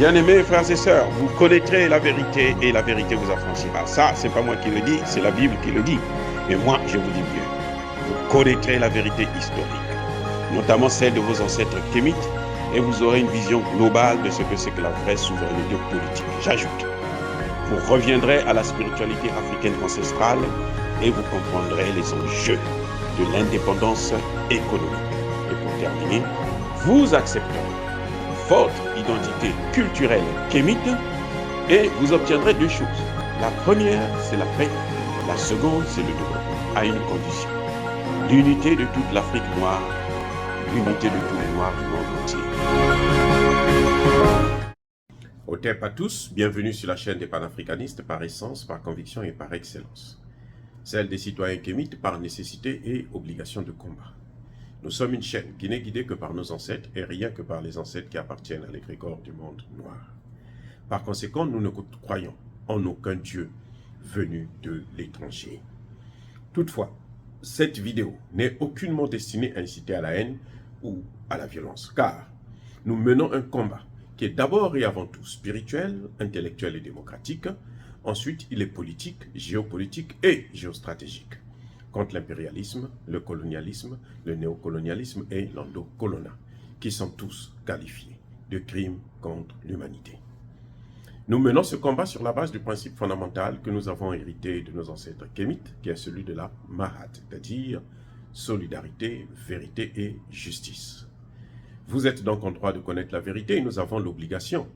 Bien-aimés frères et sœurs, vous connaîtrez la vérité et la vérité vous affranchira. Ça, c'est pas moi qui le dis, c'est la Bible qui le dit. Mais moi, je vous dis mieux. Vous connaîtrez la vérité historique, notamment celle de vos ancêtres kémites, et vous aurez une vision globale de ce que c'est que la vraie souveraineté politique. J'ajoute, vous reviendrez à la spiritualité africaine ancestrale et vous comprendrez les enjeux de l'indépendance économique. Et pour terminer, vous accepterez votre identité culturelle kémite et vous obtiendrez deux choses. La première, c'est la paix. La seconde, c'est le développement, à une condition. L'unité de toute l'Afrique noire, l'unité de tous les Noirs du monde entier. Otep à tous, bienvenue sur la chaîne des panafricanistes par essence, par conviction et par excellence. Celle des citoyens kémites par nécessité et obligation de combat. Nous sommes une chaîne qui n'est guidée que par nos ancêtres et rien que par les ancêtres qui appartiennent à l'égrégore du monde noir. Par conséquent, nous ne croyons en aucun Dieu venu de l'étranger. Toutefois, cette vidéo n'est aucunement destinée à inciter à la haine ou à la violence, car nous menons un combat qui est d'abord et avant tout spirituel, intellectuel et démocratique. Ensuite, il est politique, géopolitique et géostratégique, contre l'impérialisme, le colonialisme, le néocolonialisme et l'endocolonat, qui sont tous qualifiés de crimes contre l'humanité. Nous menons ce combat sur la base du principe fondamental que nous avons hérité de nos ancêtres kémites, qui est celui de la Mahat, c'est-à-dire solidarité, vérité et justice. Vous êtes donc en droit de connaître la vérité et nous avons l'obligation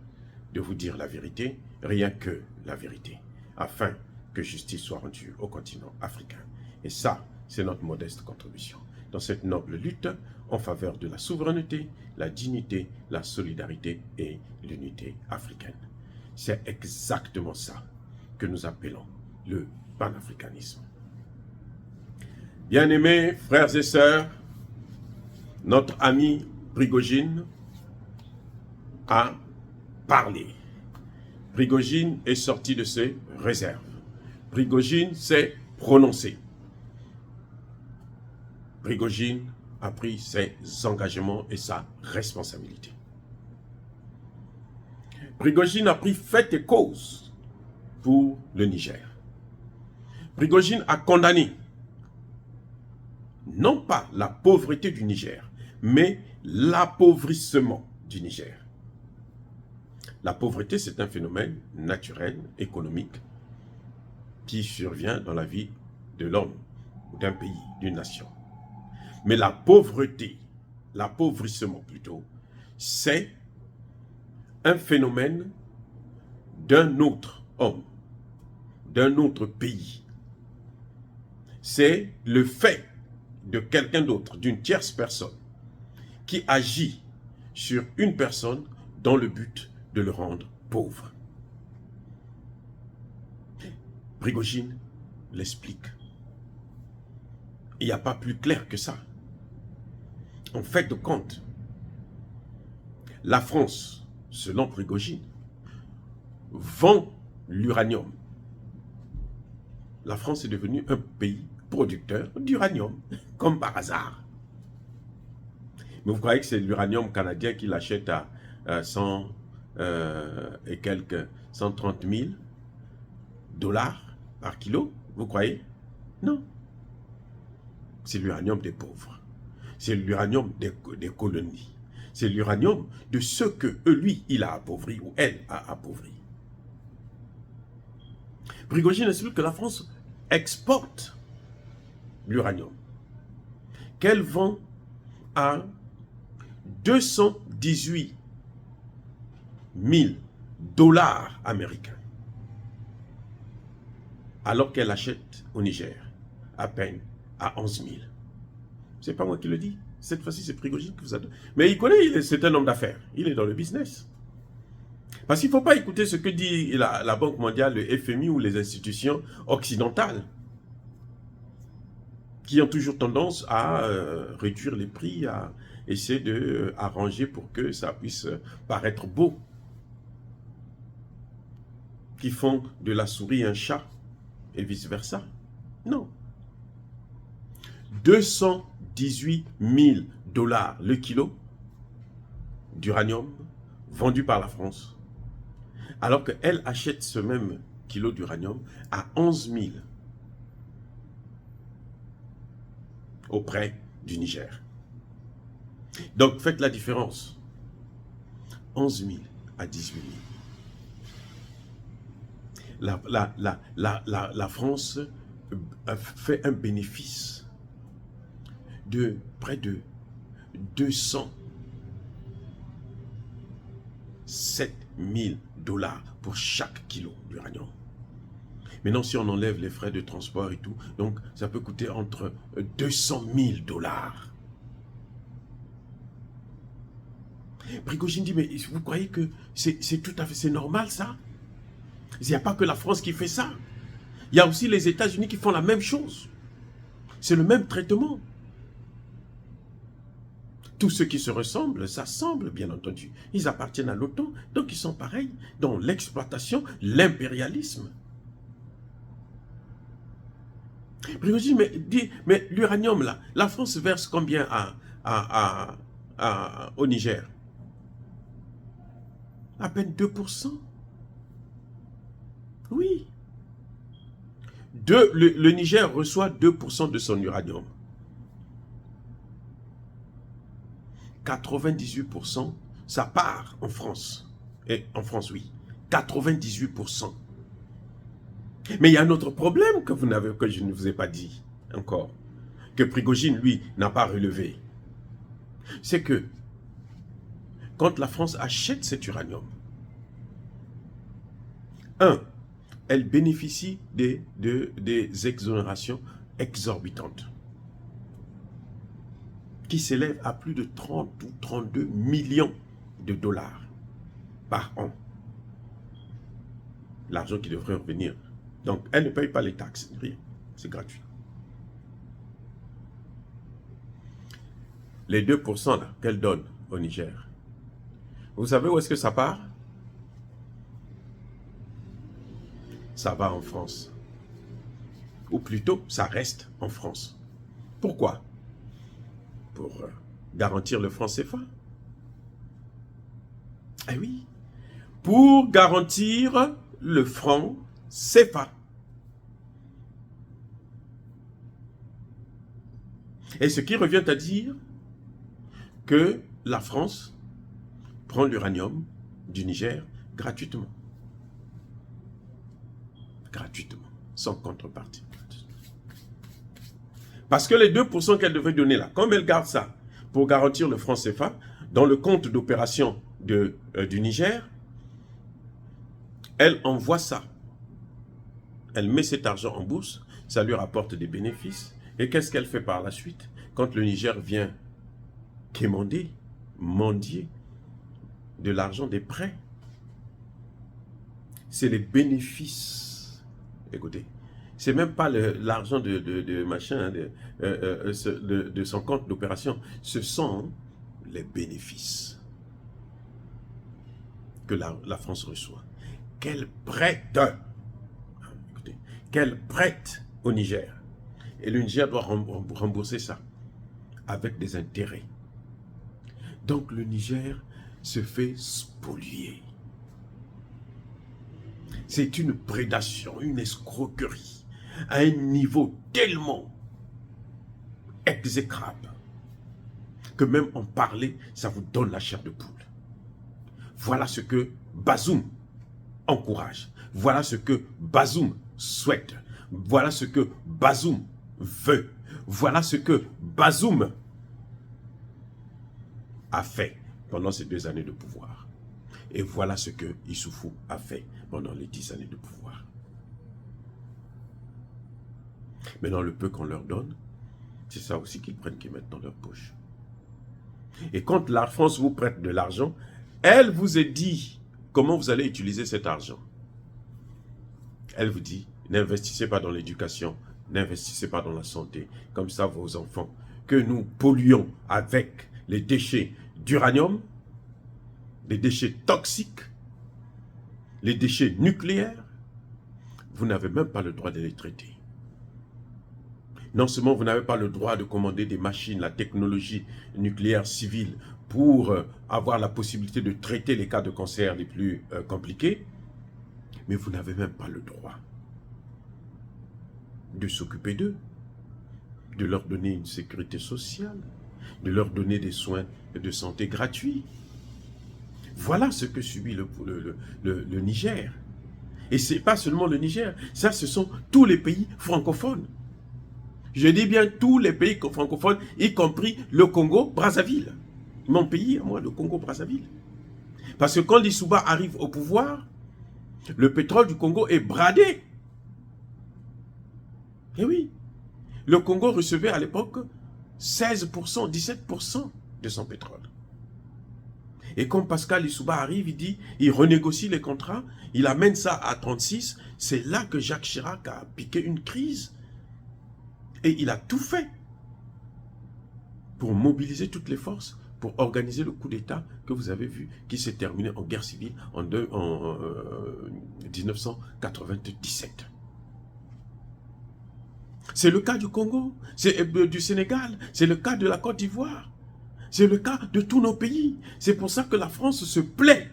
de vous dire la vérité, rien que la vérité, afin que justice soit rendue au continent africain. Et ça, c'est notre modeste contribution dans cette noble lutte en faveur de la souveraineté, la dignité, la solidarité et l'unité africaine. C'est exactement ça que nous appelons le panafricanisme. Bien-aimés frères et sœurs, notre ami Prigojine a parlé. Prigojine est sorti de ses réserves. Prigojine s'est prononcé. Prigojine a pris ses engagements et sa responsabilité. Prigojine a pris fait et cause pour le Niger. Prigojine a condamné non pas la pauvreté du Niger, mais l'appauvrissement du Niger. La pauvreté, c'est un phénomène naturel, économique, qui survient dans la vie de l'homme, d'un pays, d'une nation. Mais la pauvreté, l'appauvrissement plutôt, c'est un phénomène d'un autre homme, d'un autre pays. C'est le fait de quelqu'un d'autre, d'une tierce personne, qui agit sur une personne dans le but de le rendre pauvre. Prigojine l'explique. Il n'y a pas plus clair que ça. En fait de compte, la France, selon Prigojine, vend l'uranium. La France est devenue un pays producteur d'uranium, comme par hasard. Mais vous croyez que c'est l'uranium canadien qu'il achète à 100 et quelques 130 000 dollars par kilo? Vous croyez? Non. C'est l'uranium des pauvres. C'est l'uranium des colonies. C'est l'uranium de ceux que lui, il a appauvri ou elle a appauvri. Prigojine explique que la France exporte l'uranium, qu'elle vend à 218 000 dollars américains, alors qu'elle achète au Niger à peine à 11 000. C'est pas moi qui le dis. Cette fois-ci, c'est Prigojine qui vous a donné. Mais il connaît, c'est un homme d'affaires. Il est dans le business. Parce qu'il ne faut pas écouter ce que dit la Banque mondiale, le FMI ou les institutions occidentales, qui ont toujours tendance à réduire les prix, à essayer d'arranger pour que ça puisse paraître beau. Qui font de la souris un chat et vice-versa. Non. 218 000 dollars le kilo d'uranium vendu par la France Alors qu'elle achète ce même kilo d'uranium à 11 000 auprès du Niger. Donc faites la différence. 11 000 à 18 000. La France fait un bénéfice de près de 207 000 $ pour chaque kilo d'uranium. Maintenant, si on enlève les frais de transport et tout, donc ça peut coûter entre 200 000 $. Prigojine dit, mais vous croyez que c'est tout à fait, c'est normal ça? Il n'y a pas que la France qui fait ça. Il y a aussi les États-Unis qui font la même chose. C'est le même traitement. Tous ceux qui se ressemblent, s'assemblent, bien entendu. Ils appartiennent à l'OTAN, donc ils sont pareils dans l'exploitation, l'impérialisme. Prigojine, mais l'uranium, là, la France verse combien au Niger? À peine 2%. Oui. Le Niger reçoit 2% de son uranium. 98%, ça part en France. Et en France, oui. 98%. Mais il y a un autre problème que je ne vous ai pas dit encore, que Prigojine, lui, n'a pas relevé. C'est que quand la France achète cet uranium, elle bénéficie des exonérations exorbitantes qui s'élèvent à plus de 30 ou 32 millions de $ par an. L'argent qui devrait revenir. Donc, elle ne paye pas les taxes, rien. C'est gratuit. Les 2% qu'elle donne au Niger, vous savez où est-ce que ça part? Ça va en France. Ou plutôt, ça reste en France. Pourquoi? Pour garantir le franc CFA. Eh oui. Pour garantir le franc CFA. Et ce qui revient à dire que la France prend l'uranium du Niger gratuitement. Gratuitement, sans contrepartie. Parce que les 2% qu'elle devait donner là, comme elle garde ça pour garantir le franc CFA, dans le compte d'opération du Niger, elle envoie ça. Elle met cet argent en bourse, ça lui rapporte des bénéfices. Et qu'est-ce qu'elle fait par la suite? Quand le Niger vient quémander, mendier de l'argent des prêts, c'est les bénéfices. Écoutez, c'est même pas l'argent de machin, de son compte d'opération. Ce sont les bénéfices que la France reçoit. Qu'elle prête, écoutez, qu'elle prête au Niger. Et le Niger doit rembourser ça avec des intérêts. Donc le Niger se fait spolier. C'est une prédation, une escroquerie à un niveau tellement exécrable que même en parler, ça vous donne la chair de poule. Voilà ce que Bazoum encourage. Voilà ce que Bazoum souhaite. Voilà ce que Bazoum veut. Voilà ce que Bazoum a fait pendant ces 2 années de pouvoir. Et voilà ce que Issoufou a fait pendant les 10 années de pouvoir. Maintenant, le peu qu'on leur donne, c'est ça aussi qu'ils prennent, qu'ils mettent dans leur poche. Et quand la France vous prête de l'argent, elle vous a dit comment vous allez utiliser cet argent. Elle vous dit, n'investissez pas dans l'éducation, n'investissez pas dans la santé. Comme ça, vos enfants, que nous polluons avec les déchets d'uranium, les déchets toxiques, les déchets nucléaires, vous n'avez même pas le droit de les traiter. Non seulement vous n'avez pas le droit de commander des machines, la technologie nucléaire civile pour avoir la possibilité de traiter les cas de cancer les plus compliqués, mais vous n'avez même pas le droit de s'occuper d'eux, de leur donner une sécurité sociale, de leur donner des soins de santé gratuits. Voilà ce que subit le Niger. Et ce n'est pas seulement le Niger, ça ce sont tous les pays francophones. Je dis bien tous les pays francophones, y compris le Congo-Brazzaville. Mon pays, moi, le Congo-Brazzaville. Parce que quand Lissouba arrive au pouvoir, le pétrole du Congo est bradé. Et oui, le Congo recevait à l'époque 16%, 17% de son pétrole. Et quand Pascal Lissouba arrive, il dit, il renégocie les contrats, il amène ça à 36, c'est là que Jacques Chirac a piqué une crise. Et il a tout fait pour mobiliser toutes les forces, pour organiser le coup d'État que vous avez vu, qui s'est terminé en guerre civile en 1997. C'est le cas du Congo, c'est du Sénégal, c'est le cas de la Côte d'Ivoire, c'est le cas de tous nos pays. C'est pour ça que la France se plaît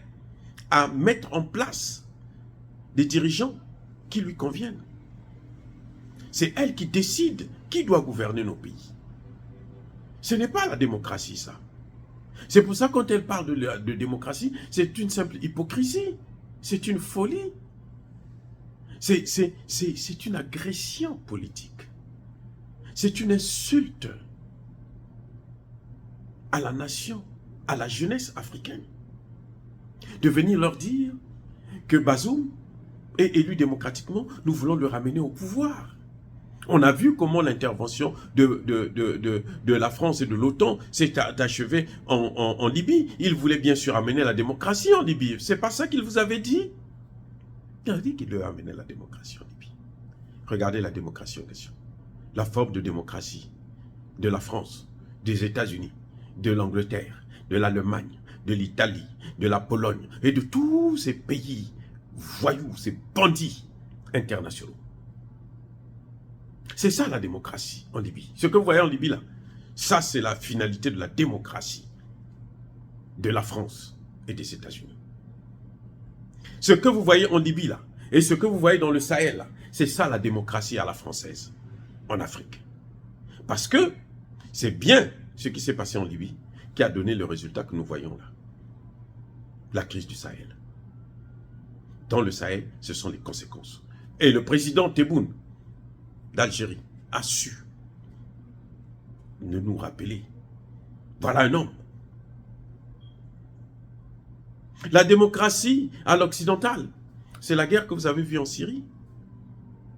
à mettre en place des dirigeants qui lui conviennent. C'est elle qui décide qui doit gouverner nos pays. Ce n'est pas la démocratie, ça. C'est pour ça que quand elle parle de démocratie, c'est une simple hypocrisie. C'est une folie. C'est une agression politique. C'est une insulte à la nation, à la jeunesse africaine. De venir leur dire que Bazoum est élu démocratiquement, nous voulons le ramener au pouvoir. On a vu comment l'intervention de la France et de l'OTAN s'est achevée en Libye. Ils voulaient bien sûr amener la démocratie en Libye. C'est pas ça qu'ils vous avaient dit? Il a dit qu'il devait amener la démocratie en Libye. Regardez la démocratie en question. La forme de démocratie de la France, des États-Unis, de l'Angleterre, de l'Allemagne, de l'Italie, de la Pologne et de tous ces pays voyous, ces bandits internationaux. C'est ça la démocratie en Libye. Ce que vous voyez en Libye là, ça c'est la finalité de la démocratie de la France et des États-Unis. Ce que vous voyez en Libye là, et ce que vous voyez dans le Sahel là, c'est ça la démocratie à la française en Afrique. Parce que c'est bien ce qui s'est passé en Libye qui a donné le résultat que nous voyons là. La crise du Sahel. Dans le Sahel, ce sont les conséquences. Et le président Tebboune d'Algérie a su nous rappeler. Voilà un homme. La démocratie à l'occidental, c'est la guerre que vous avez vue en Syrie.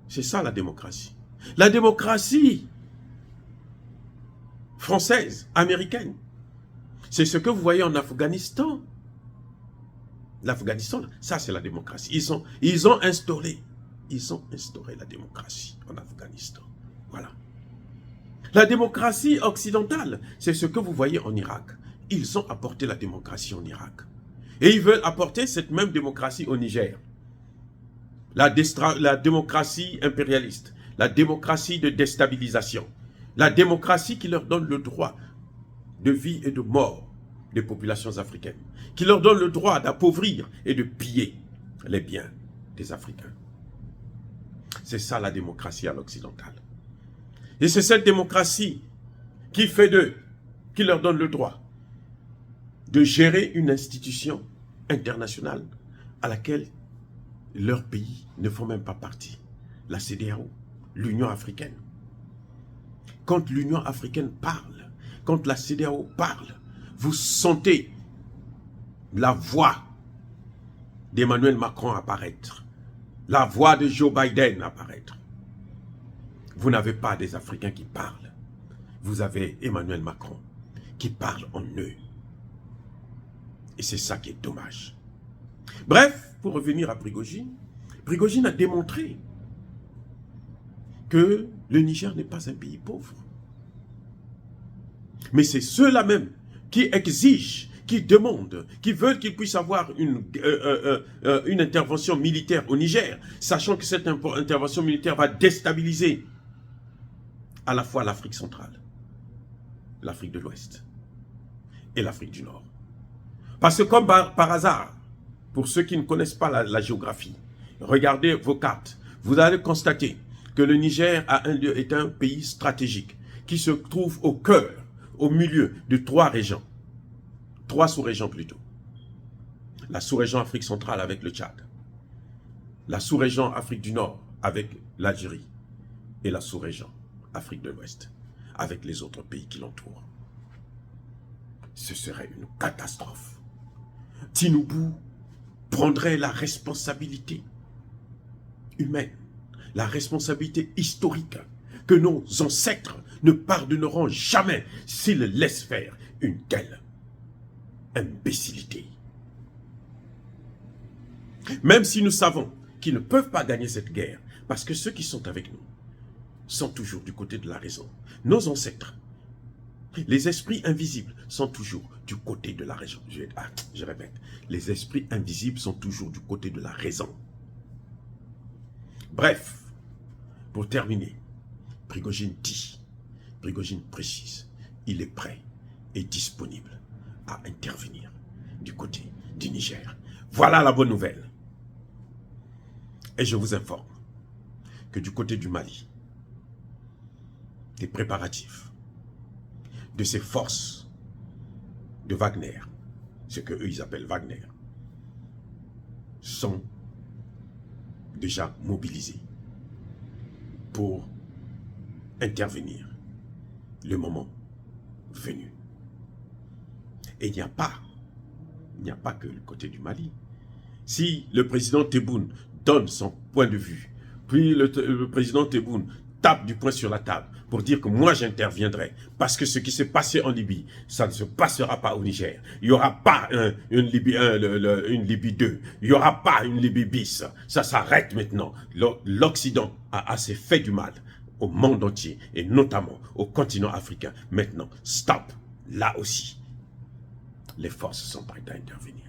C'est ça la démocratie. La démocratie française, américaine, c'est ce que vous voyez en Afghanistan. L'Afghanistan, ça c'est la démocratie. Ils ont instauré la démocratie en Afghanistan. Voilà. La démocratie occidentale, c'est ce que vous voyez en Irak. Ils ont apporté la démocratie en Irak. Et ils veulent apporter cette même démocratie au Niger. La démocratie impérialiste, la démocratie de déstabilisation, la démocratie qui leur donne le droit de vie et de mort des populations africaines, qui leur donne le droit d'appauvrir et de piller les biens des Africains. C'est ça la démocratie à l'occidental. Et c'est cette démocratie qui fait d'eux, qui leur donne le droit de gérer une institution internationale à laquelle leurs pays ne font même pas partie. La CEDEAO, l'Union africaine. Quand l'Union africaine parle, quand la CEDEAO parle, vous sentez la voix d'Emmanuel Macron apparaître, la voix de Joe Biden apparaître. Vous n'avez pas des Africains qui parlent. Vous avez Emmanuel Macron qui parle en eux. Et c'est ça qui est dommage. Bref, pour revenir à Prigojine, Prigojine a démontré que le Niger n'est pas un pays pauvre. Mais c'est ceux-là même qui exigent, qui demandent, qui veulent qu'il puisse avoir une intervention militaire au Niger, sachant que cette intervention militaire va déstabiliser à la fois l'Afrique centrale, l'Afrique de l'Ouest et l'Afrique du Nord. Parce que comme par hasard, pour ceux qui ne connaissent pas la géographie, regardez vos cartes, vous allez constater que le Niger est un pays stratégique qui se trouve au cœur, au milieu de 3 régions, 3 sous-régions plutôt. La sous-région Afrique centrale avec le Tchad, la sous-région Afrique du Nord avec l'Algérie et la sous-région Afrique de l'Ouest avec les autres pays qui l'entourent. Ce serait une catastrophe. Tinubu prendrait la responsabilité humaine, la responsabilité historique que nos ancêtres ne pardonneront jamais s'ils laissent faire une telle imbécilité. Même si nous savons qu'ils ne peuvent pas gagner cette guerre, parce que ceux qui sont avec nous sont toujours du côté de la raison. Nos ancêtres, les esprits invisibles sont toujours du côté de la raison. Je répète, les esprits invisibles sont toujours du côté de la raison. Bref, pour terminer, Prigojine dit, Prigojine précise, il est prêt et disponible à intervenir du côté du Niger. Voilà la bonne nouvelle. Et je vous informe que du côté du Mali, des préparatifs de ces forces de Wagner, ce qu'eux ils appellent Wagner, sont déjà mobilisés pour intervenir le moment venu. Et il n'y a pas que le côté du Mali. Si le président Tebboune donne son point de vue, puis le président Tebboune tape du poing sur la table pour dire que moi j'interviendrai, parce que ce qui s'est passé en Libye, ça ne se passera pas au Niger. Il n'y aura pas une Libye 1, une Libye 2, il n'y aura pas une Libye bis. Ça s'arrête maintenant. L'Occident a assez fait du mal au monde entier, et notamment au continent africain. Maintenant, stop. Là aussi, les forces sont prêtes à intervenir.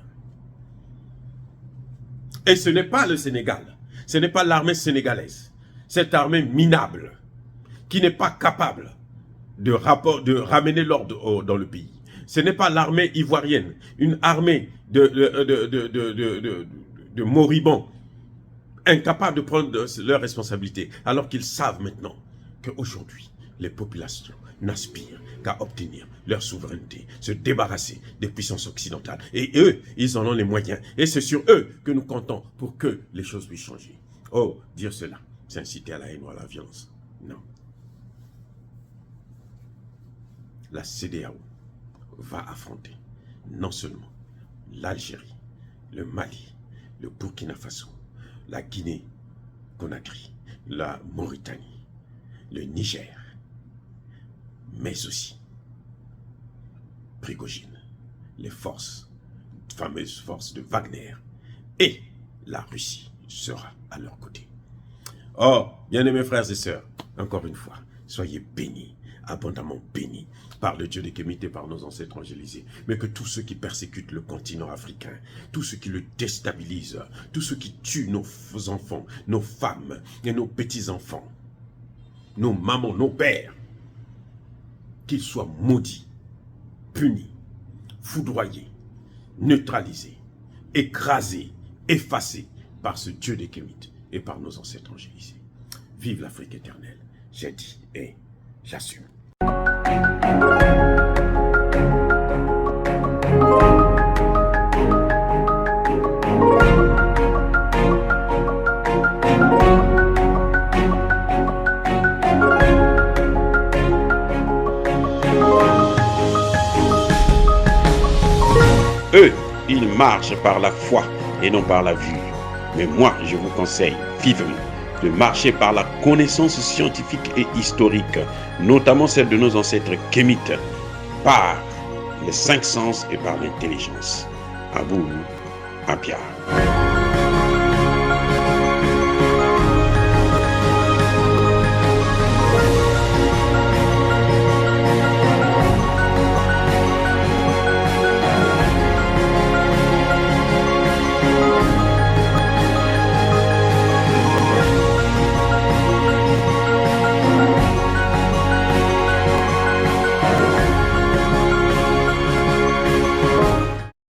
Et ce n'est pas le Sénégal, ce n'est pas l'armée sénégalaise, cette armée minable, qui n'est pas capable de ramener l'ordre dans le pays. Ce n'est pas l'armée ivoirienne, une armée de moribonds, incapables de prendre leurs responsabilités, alors qu'ils savent maintenant qu'aujourd'hui, les populations n'aspirent qu'à obtenir leur souveraineté, se débarrasser des puissances occidentales. Et eux, ils en ont les moyens. Et c'est sur eux que nous comptons pour que les choses puissent changer. Oh, dire cela, c'est inciter à la haine ou à la violence. Non. La CEDEAO va affronter non seulement l'Algérie, le Mali, le Burkina Faso, la Guinée-Conakry, la Mauritanie, le Niger, mais aussi Prigojine, les fameuses forces de Wagner, et la Russie sera à leur côté. Oh, bien-aimés frères et sœurs, encore une fois, soyez bénis, abondamment bénis par le Dieu des Kémites et par nos ancêtres angélisés, mais que tous ceux qui persécutent le continent africain, tous ceux qui le déstabilisent, tous ceux qui tuent nos enfants, nos femmes et nos petits-enfants, nos mamans, nos pères, qu'ils soient maudits, punis, foudroyés, neutralisés, écrasés, effacés par ce Dieu des Kémites et par nos ancêtres angélisés. Vive l'Afrique éternelle, j'ai dit et j'assume. Eux, ils marchent par la foi et non par la vue. Mais moi, je vous conseille vivement de marcher par la connaissance scientifique et historique, notamment celle de nos ancêtres kémites, par les 5 sens et par l'intelligence. À vous, Apia.